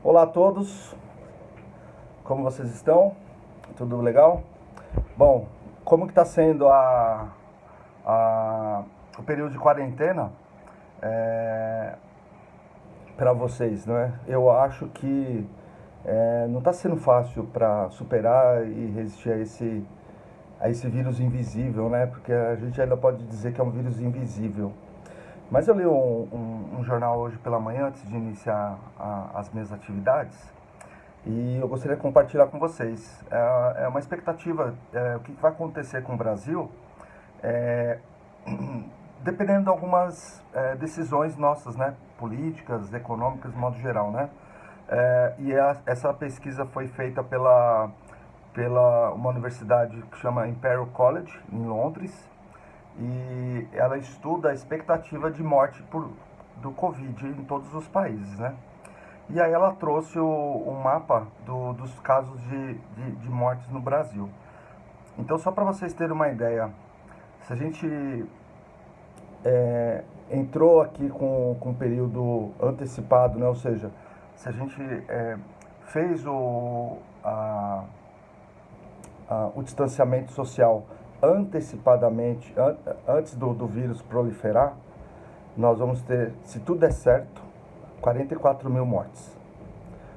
Olá a todos, como vocês estão? Tudo legal? Bom, como que está sendo o período de quarentena para vocês, né? Eu acho que não está sendo fácil para superar e resistir a esse vírus invisível, né? Porque a gente ainda pode dizer que é um vírus invisível. Mas eu li um jornal hoje pela manhã, antes de iniciar as minhas atividades, e eu gostaria de compartilhar com vocês. É uma expectativa, o que vai acontecer com o Brasil, é, dependendo de algumas decisões nossas, né, políticas, econômicas, de modo geral, né. Essa pesquisa foi feita pela uma universidade que chama Imperial College, em Londres, e ela estuda a expectativa de morte do Covid em todos os países, né? E aí ela trouxe um mapa dos casos de mortes no Brasil. Então, só para vocês terem uma ideia, se a gente entrou aqui com um período antecipado, né? Ou seja, se a gente fez o distanciamento social antecipadamente, antes do vírus proliferar, nós vamos ter, se tudo der certo, 44 mil mortes.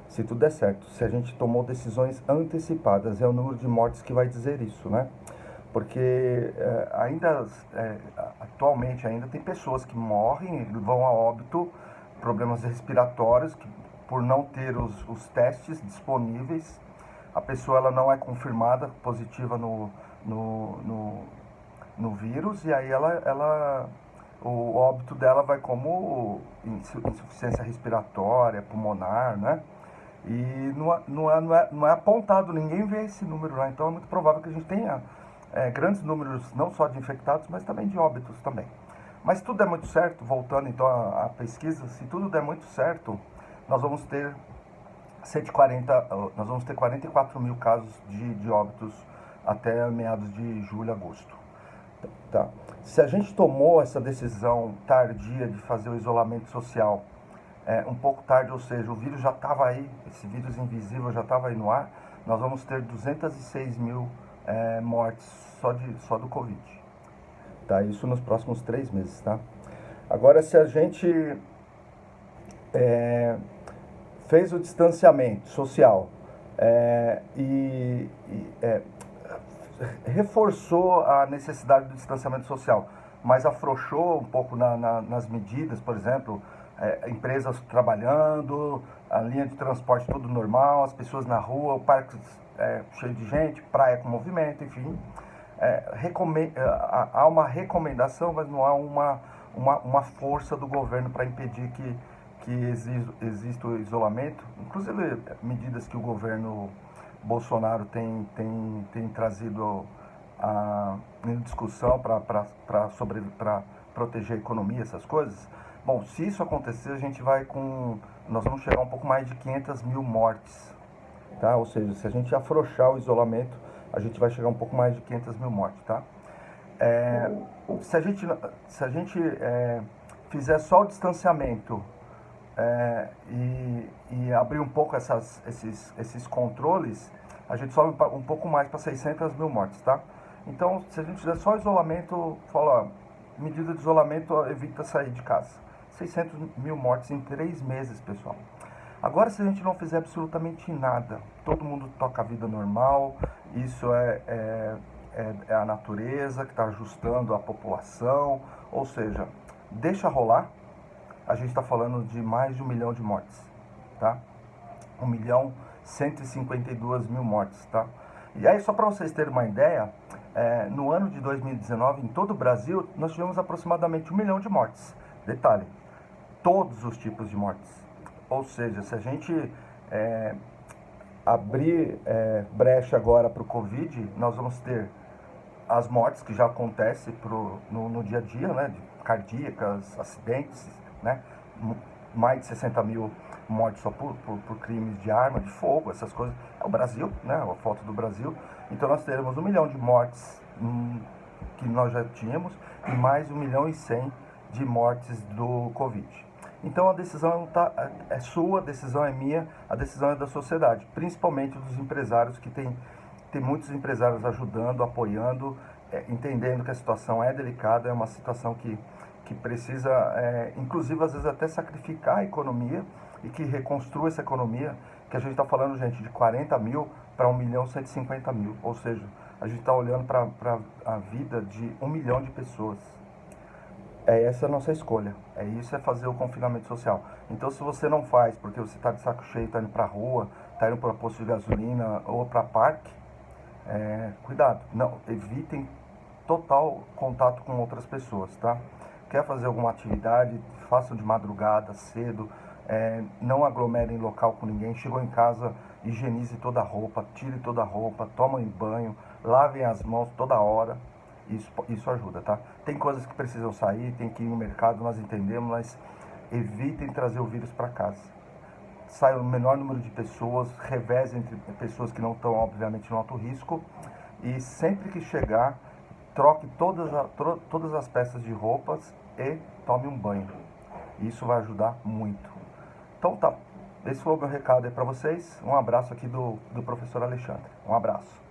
Se tudo der certo, se a gente tomou decisões antecipadas, é o número de mortes que vai dizer isso, né? Porque atualmente ainda tem pessoas que morrem, vão a óbito, problemas respiratórios, que por não ter os testes disponíveis, a pessoa ela não é confirmada positiva no vírus, e aí o óbito dela vai como insuficiência respiratória, pulmonar, né? E não é apontado, ninguém vê esse número lá, então é muito provável que a gente tenha grandes números, não só de infectados, mas também de óbitos também. Mas se tudo der muito certo, voltando então à pesquisa, se tudo der muito certo, nós vamos ter 140, nós vamos ter 44 mil casos de óbitos até meados de julho, agosto. Tá. Se a gente tomou essa decisão tardia de fazer o isolamento social um pouco tarde, ou seja, o vírus já estava aí, esse vírus invisível já estava aí no ar, nós vamos ter 206 mil mortes só do Covid. Tá? Isso nos próximos 3 meses. Tá? Agora, se a gente fez o distanciamento social reforçou a necessidade do distanciamento social, mas afrouxou um pouco nas medidas, por exemplo, empresas trabalhando, a linha de transporte tudo normal, as pessoas na rua, o parque cheio de gente, praia com movimento, enfim. Há uma recomendação, mas não há uma força do governo para impedir que exista o isolamento. Inclusive, medidas que o governo Bolsonaro tem trazido em discussão para proteger a economia, essas coisas. Bom, se isso acontecer, nós vamos chegar a um pouco mais de 500 mil mortes, tá? Ou seja, se a gente afrouxar o isolamento, a gente vai chegar a um pouco mais de 500 mil mortes, tá? Se a gente fizer só o distanciamento e abrir um pouco esses controles, a gente sobe um pouco mais para 600 mil mortes, tá? Então, se a gente fizer só isolamento, medida de isolamento, evita sair de casa. 600 mil mortes em 3 meses, pessoal. Agora, se a gente não fizer absolutamente nada, todo mundo toca a vida normal, isso é a natureza que está ajustando a população, ou seja, deixa rolar, a gente está falando de mais de 1 milhão de mortes, tá? 1.152.000 mortes, tá? E aí, só para vocês terem uma ideia, no ano de 2019, em todo o Brasil, nós tivemos aproximadamente 1 milhão de mortes. Detalhe, todos os tipos de mortes. Ou seja, se a gente abrir brecha agora para o Covid, nós vamos ter as mortes que já acontecem no dia a dia, né? Cardíacas, acidentes, né? Mais de 60 mil mortes só por crimes de arma, de fogo, essas coisas. É o Brasil, né? A foto do Brasil. Então nós teremos 1 milhão de mortes que nós já tínhamos e mais 1 milhão e 100 de mortes do Covid. Então a decisão é sua, a decisão é minha, a decisão é da sociedade, principalmente dos empresários que tem muitos empresários ajudando, apoiando, entendendo que a situação é delicada, é uma situação que precisa, inclusive às vezes até sacrificar a economia e que reconstrua essa economia, que a gente está falando, gente, de 40 mil para 1.150.000, ou seja, a gente está olhando para a vida de 1 milhão de pessoas. É essa a nossa escolha. É isso, é fazer o confinamento social. Então, se você não faz porque você está de saco cheio, está indo para a rua, está indo para posto de gasolina ou para parque, cuidado. Não, evitem total contato com outras pessoas, tá? Quer fazer alguma atividade, façam de madrugada, cedo. Não aglomerem em local com ninguém. Chegou em casa, higienize toda a roupa, tire toda a roupa, tomem banho, lavem as mãos toda hora. Isso ajuda, tá? Tem coisas que precisam sair, tem que ir no mercado, nós entendemos, mas evitem trazer o vírus para casa. Saia o menor número de pessoas, reveze entre pessoas que não estão, obviamente, no alto risco. E sempre que chegar, troque todas as peças de roupas e tome um banho. Isso vai ajudar muito. Então tá, esse foi o meu recado aí para vocês. Um abraço aqui do professor Alexandre. Um abraço.